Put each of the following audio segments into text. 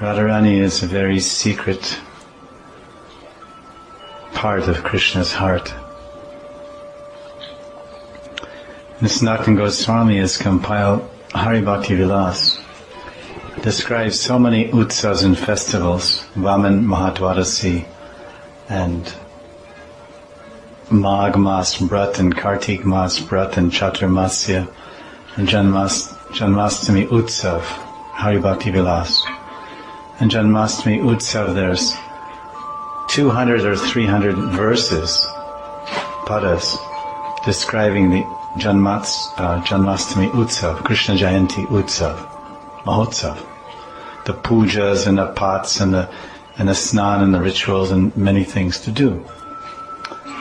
Radharani is a very secret part of Krishna's heart. Sanatana Goswami has compiled Hari Bhakti Vilas, describes so many utsavas and festivals, Vaman Mahadwadasi and Magh Mas Brat and Kartik Mas Brat and Chaturmasya and Janmastami Utsav, Hari Bhakti Vilas. And Janmastami Utsav, there's 200 or 300 verses, padas, describing the Janmastami Utsav, Krishna Jayanti Utsav, Mahotsav, the pujas and the pots and the snan and the rituals and many things to do.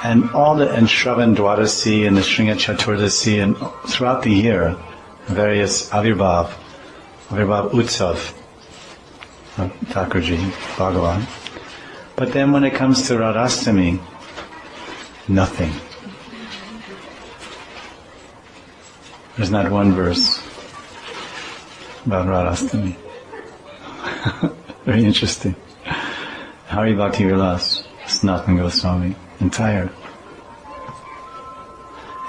And Shravan Dwadasi and the Shringa Chaturdasi and throughout the year, various Avirbhav Utsav, Thakurji, Bhagavan. But then when it comes to Radhastami, nothing. There's not one verse about Radhastami. Very interesting. Hari Bhakti Vilas, Sanatana Goswami, entire.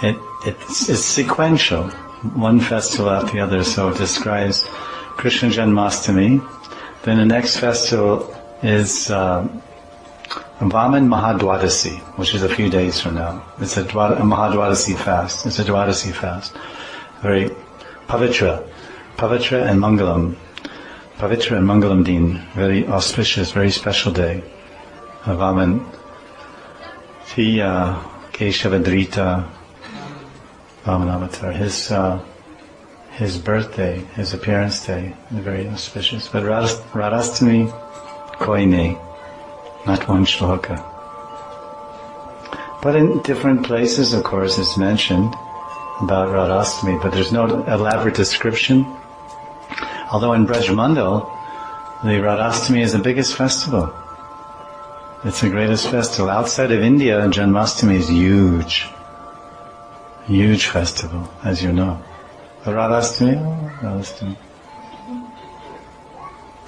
It's sequential, one festival after the other. So it describes Krishna Janmastami. Then the next festival is Vaman Mahadwadasi, which is a few days from now. It's a Mahadwadasi fast. It's a Dwadasi fast. Very pavitra and mangalam. Pavitra and mangalam din. Very auspicious, very special day. Vaman Keshavadrita Vamanavatar. His birthday, his appearance day, very auspicious. But Radhastami, Koine, not one shloka. But in different places, of course, it's mentioned about Radhastami, but there's no elaborate description. Although in Brajmandal, the Radhastami is the biggest festival. It's the greatest festival. Outside of India, Janmastami is huge. Huge festival, as you know. But Radhastami.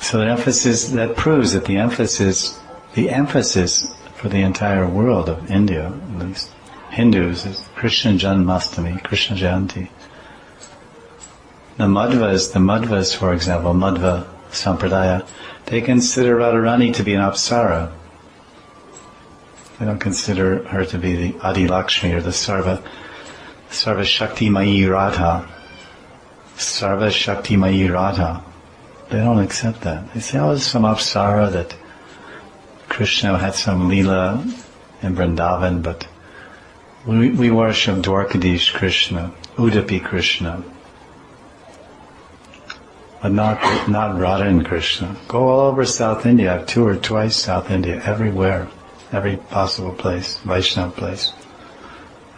So that proves that the emphasis for the entire world of India, at least Hindus, is Krishna Janmastami, Krishna Jayanti. The Madhvas, for example, Madhva Sampradaya, they consider Radharani to be an Apsara. They don't consider her to be the Adi Lakshmi or the Sarva Shakti Mayi Radha. Sarva Shakti Mayi Radha. They don't accept that. They say, it's some Apsara that Krishna had some lila in Vrindavan, but we worship Dwarkadish Krishna, Udupi Krishna, but not Radha and Krishna. Go all over South India. I've toured twice South India, everywhere, every possible place, Vaishnava place.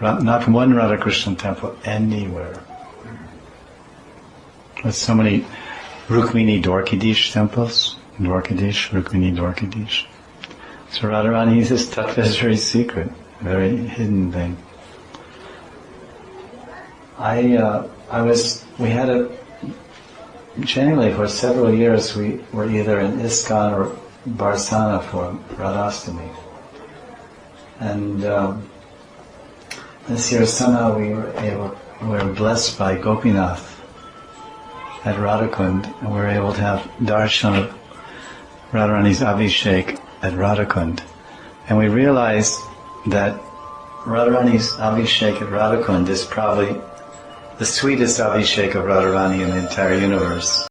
Not one Radha Krishna temple anywhere. There's so many Rukmini Dwarkadish temples. Rukmini Dwarkadish. So Radharani's tattva is very secret, very hidden thing. Generally for several years we were either in ISKCON or Barsana for Radhastami. And this year somehow we were blessed by Gopinath at Radhakund, and we were able to have darshan of Radharani's Abhishek at Radhakund. And we realized that Radharani's Abhishek at Radhakund is probably the sweetest Abhishek of Radharani in the entire universe.